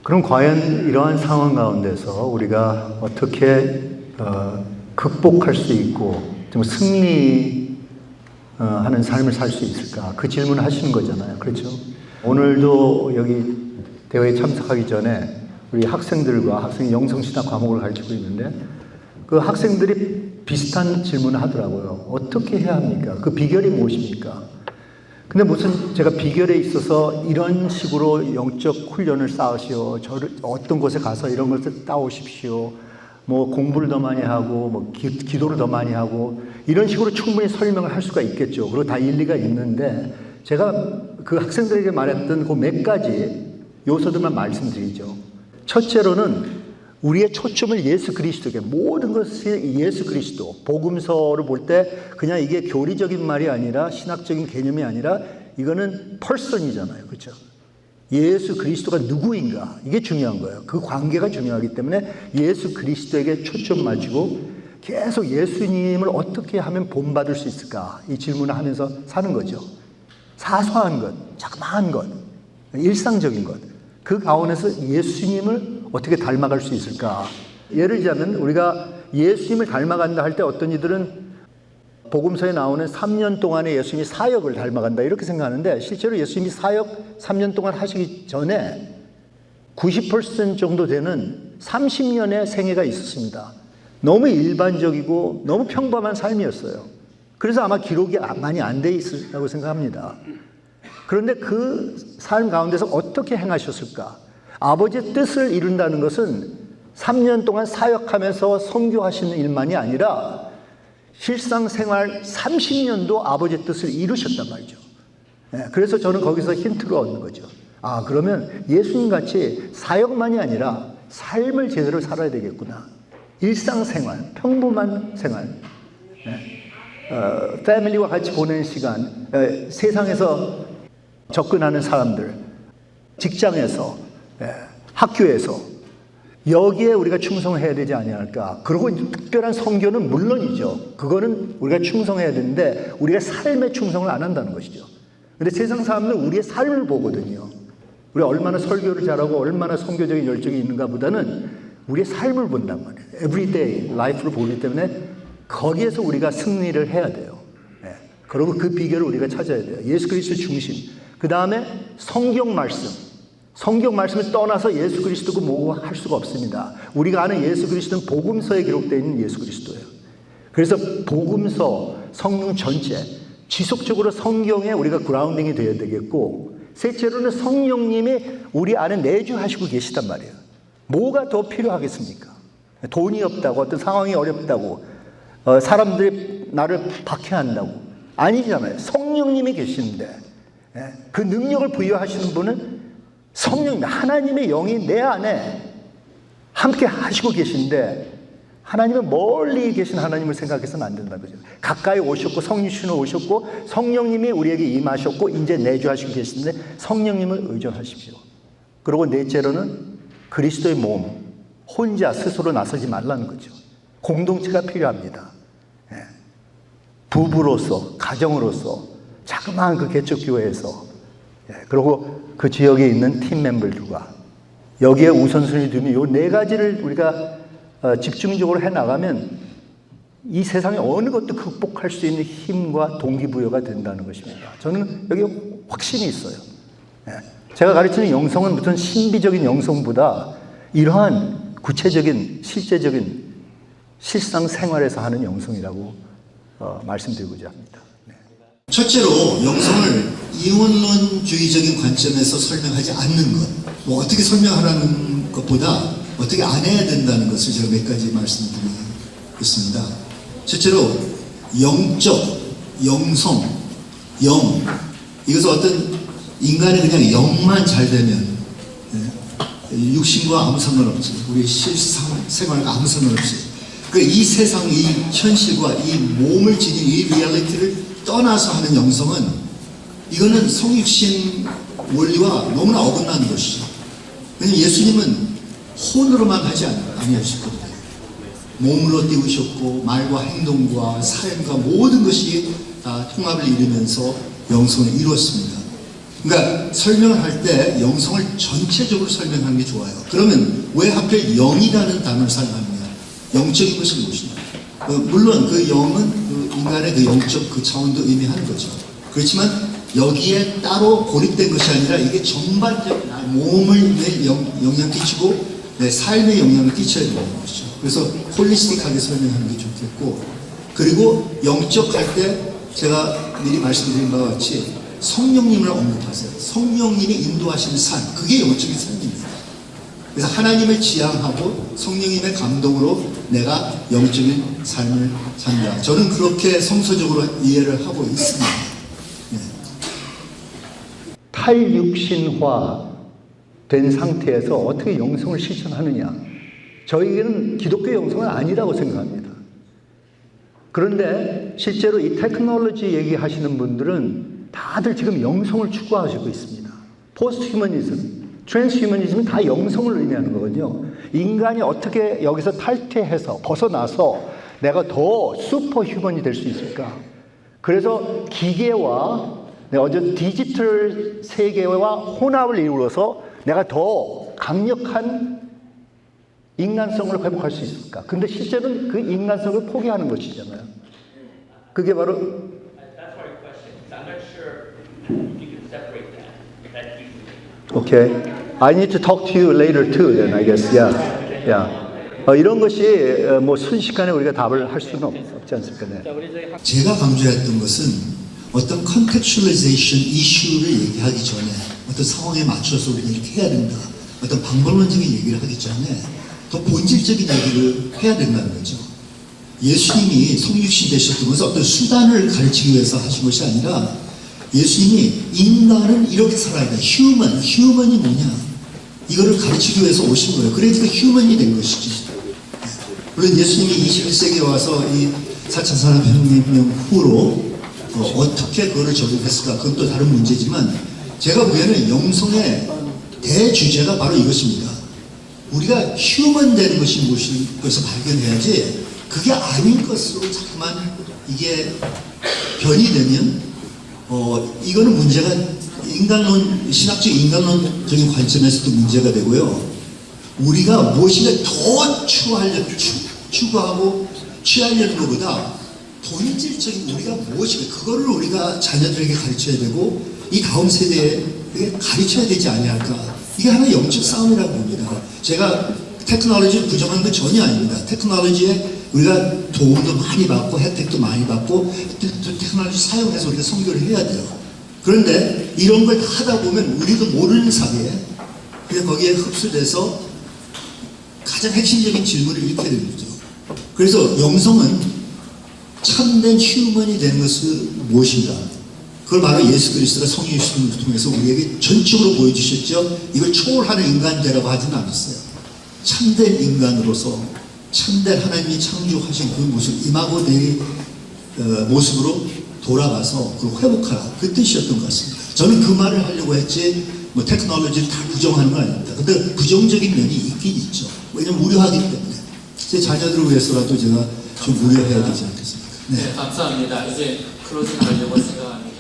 그럼 과연 이러한 상황 가운데서 우리가 어떻게 극복할 수 있고 좀 승리하는 삶을 살 수 있을까? 그 질문을 하시는 거잖아요. 그렇죠? 오늘도 여기 대회에 참석하기 전에 우리 학생들과 학생 영성신학 과목을 가르치고 있는데 그 학생들이 비슷한 질문을 하더라고요. 어떻게 해야 합니까? 그 비결이 무엇입니까? 근데 무슨 제가 비결에 있어서 이런 식으로 영적 훈련을 쌓으시오. 저를 어떤 곳에 가서 이런 것을 따오십시오. 뭐 공부를 더 많이 하고 뭐 기도를 더 많이 하고 이런 식으로 충분히 설명을 할 수가 있겠죠. 그리고 다 일리가 있는데 제가 그 학생들에게 말했던 그 몇 가지 요소들만 말씀드리죠. 첫째로는 우리의 초점을 예수 그리스도에게, 모든 것이 예수 그리스도, 복음서를 볼 때 그냥 이게 교리적인 말이 아니라 신학적인 개념이 아니라 이거는 퍼슨이잖아요. 그렇죠? 예수 그리스도가 누구인가, 이게 중요한 거예요. 그 관계가 중요하기 때문에 예수 그리스도에게 초점 맞추고 계속 예수님을 어떻게 하면 본받을 수 있을까, 이 질문을 하면서 사는 거죠. 사소한 것, 자그마한 것, 일상적인 것, 그 가운데서 예수님을 어떻게 닮아갈 수 있을까? 예를 들자면 우리가 예수님을 닮아간다 할 때 어떤 이들은 복음서에 나오는 3년 동안의 예수님이 사역을 닮아간다 이렇게 생각하는데, 실제로 예수님이 사역 3년 동안 하시기 전에 90% 정도 되는 30년의 생애가 있었습니다. 너무 일반적이고 너무 평범한 삶이었어요. 그래서 아마 기록이 많이 안 돼 있으라고 생각합니다. 그런데 그 삶 가운데서 어떻게 행하셨을까? 아버지의 뜻을 이룬다는 것은 3년 동안 사역하면서 선교하시는 일만이 아니라 실상생활 30년도 아버지의 뜻을 이루셨단 말이죠. 그래서 저는 거기서 힌트를 얻는 거죠. 아, 그러면 예수님 같이 사역만이 아니라 삶을 제대로 살아야 되겠구나. 일상생활, 평범한 생활, 패밀리와 같이 보내는 시간, 세상에서 접근하는 사람들, 직장에서, 학교에서, 여기에 우리가 충성해야 되지 아니할까. 그리고 특별한 선교는 물론이죠. 그거는 우리가 충성해야 되는데 우리가 삶에 충성을 안 한다는 것이죠. 그런데 세상 사람들은 우리의 삶을 보거든요. 우리가 얼마나 설교를 잘하고 얼마나 선교적인 열정이 있는가 보다는 우리의 삶을 본단 말이에요. everyday life를 보기 때문에 거기에서 우리가 승리를 해야 돼요. 그리고 그 비결을 우리가 찾아야 돼요. 예수 그리스도 중심. 그 다음에 성경 말씀. 성경 말씀을 떠나서 예수 그리스도고 뭐고 할 수가 없습니다. 우리가 아는 예수 그리스도는 복음서에 기록되어 있는 예수 그리스도예요. 그래서 복음서, 성경 전체, 지속적으로 성경에 우리가 그라운딩이 되어야 되겠고, 셋째로는 성령님이 우리 안에 내주하시고 계시단 말이에요. 뭐가 더 필요하겠습니까? 돈이 없다고, 어떤 상황이 어렵다고, 사람들이 나를 박해한다고. 아니잖아요. 성령님이 계시는데 그 능력을 부여하시는 분은 성령님, 하나님의 영이 내 안에 함께 하시고 계신데, 하나님은 멀리 계신 하나님을 생각해서는 안 된다는 거죠. 가까이 오셨고 성령님이 오셨고 성령님이 우리에게 임하셨고 이제 내주하시고 계시는데 성령님을 의존하십시오. 그리고 넷째로는 그리스도의 몸, 혼자 스스로 나서지 말라는 거죠. 공동체가 필요합니다. 부부로서, 가정으로서, 자그마한 그 개척교회에서, 그리고 그 지역에 있는 팀 멤버들과 여기에 우선순위 두면 이 네 가지를 우리가 집중적으로 해나가면 이 세상에 어느 것도 극복할 수 있는 힘과 동기부여가 된다는 것입니다. 저는 여기 확신이 있어요. 제가 가르치는 영성은 무슨 신비적인 영성보다 이러한 구체적인 실제적인 실상생활에서 하는 영성이라고 말씀드리고자 합니다. 첫째로 영성을 이원론주의적인 관점에서 설명하지 않는 것, 뭐 어떻게 설명하라는 것보다 어떻게 안 해야 된다는 것을 제가 몇 가지 말씀드리겠습니다. 첫째로 영적, 영성, 영, 이것은 어떤 인간의 그냥 영만 잘 되면 육신과 아무 상관없이, 우리 실생활과 아무 상관없이, 이 세상, 이 현실과 이 몸을 지닌 이 리얼리티를 떠나서 하는 영성은, 이거는 성육신 원리와 너무나 어긋나는 것이죠. 왜냐하면 예수님은 혼으로만 하지 아니하셨거든요. 몸으로 띄우셨고 말과 행동과 삶과 모든 것이 다 통합을 이루면서 영성을 이루었습니다. 그러니까 설명을 할 때 영성을 전체적으로 설명하는 게 좋아요. 그러면 왜 하필 영이라는 단어를 사용하느냐? 영적인 것이 무엇이냐? 물론 그 영은 그 인간의 그 영적 그 차원도 의미하는 거죠. 그렇지만 여기에 따로 고립된 것이 아니라 이게 전반적인 몸을 내 영향 끼치고 내 삶에 영향을 끼쳐야 되는 것이죠. 그래서 홀리스틱하게 설명하는 게 좋겠고, 그리고 영적 할 때 제가 미리 말씀드린 바와 같이 성령님을 언급하세요. 성령님이 인도하시는 삶, 그게 영적인 삶입니다. 그래서 하나님을 지향하고 성령님의 감동으로 내가 영적인 삶을 산다. 저는 그렇게 성서적으로 이해를 하고 있습니다. 네. 탈육신화 된 상태에서 어떻게 영성을 실천하느냐? 저희에게는 기독교 영성은 아니라고 생각합니다. 그런데 실제로 이 테크놀로지 얘기하시는 분들은 다들 지금 영성을 추구하시고 있습니다. 포스트 휴머니즘, 트랜스 휴머니즘은 다 영성을 의미하는 거거든요. 인간이 어떻게 여기서 탈퇴해서 벗어나서 내가 더 슈퍼 휴먼이 될 수 있을까? 그래서 기계와 어제 디지털 세계와 혼합을 이루어서 내가 더 강력한 인간성을 회복할 수 있을까? 근데 실제로는 그 인간성을 포기하는 것이잖아요. 그게 바로 That's our question. I'm not sure if you can separate that issue. Okay. I need to talk to you later too. Then I guess. Yeah. Yeah. 이런 것이 뭐 순식간에 우리가 답을 할 수는 없지 않습니까? 네. 자, 우리 저희 제가 강조했던 것은 어떤 컨텍츄얼리제이션 이슈를 얘기하기 전에 어떤 상황에 맞춰서 우리가 이렇게 해야 된다. 어떤 방법론적인 얘기를 하기 전에 더 본질적인 얘기를 해야 된다는 거죠. 예수님이 성육신 되셨던 것은 어떤 수단을 가르치기 위해서 하신 것이 아니라 예수님이 인간은 이렇게 살아야 돼. 휴먼이 뭐냐? 이거를 가르치기 위해서 오신 거예요. 그러니까 휴먼이 된 것이지. 물론 예수님이 21세기에 와서 이 4차 산업혁명 후로 어떻게 그거를 적용했을까? 그건 또 다른 문제지만 제가 보기에는 영성의 대주제가 바로 이것입니다. 우리가 휴먼 되는 것이 무엇인 것을 발견해야지 그게 아닌 것으로 자꾸만 이게 변이 되면 이거는 문제가 신학적 인간론적인 관점에서도 문제가 되고요. 우리가 무엇인가 더 추구하고 취하려는 것보다 본질적인 우리가 무엇인가 그거를 우리가 자녀들에게 가르쳐야 되고 이 다음 세대에 가르쳐야 되지 아니할까. 이게 하나의 영적 싸움이라고 봅니다. 제가 테크놀로지를 부정하는 건 전혀 아닙니다. 테크놀로지에 우리가 도움도 많이 받고 혜택도 많이 받고 테크놀로지 사용해서 우리가 선교를 해야 돼요. 그런데 이런 걸 다 하다 보면 우리도 모르는 사이에 그냥 거기에 흡수돼서 가장 핵심적인 질문을 잃게 되는 거죠. 그래서 영성은 참된 휴먼이 되는 것은 무엇인가? 그걸 바로 예수 그리스도가 성육신을 통해서 우리에게 전적으로 보여주셨죠. 이걸 초월하는 인간 되라고 하지는 않았어요. 참된 인간으로서 참된 하나님이 창조하신 그 모습, 이마고 데이 모습으로 돌아가서 그걸 회복하라. 그 뜻이었던 것 같습니다. 저는 그 말을 하려고 했지 뭐 테크놀로지를 다 부정하는 건 아닙니다. 근데 부정적인 면이 있긴 있죠. 왜냐면 우려하기 때문에. 제 자녀들을 위해서라도 제가 좀 우려해야 되지 않겠습니까? 네, 감사합니다. 이제 클로징 하려고 생각합니다.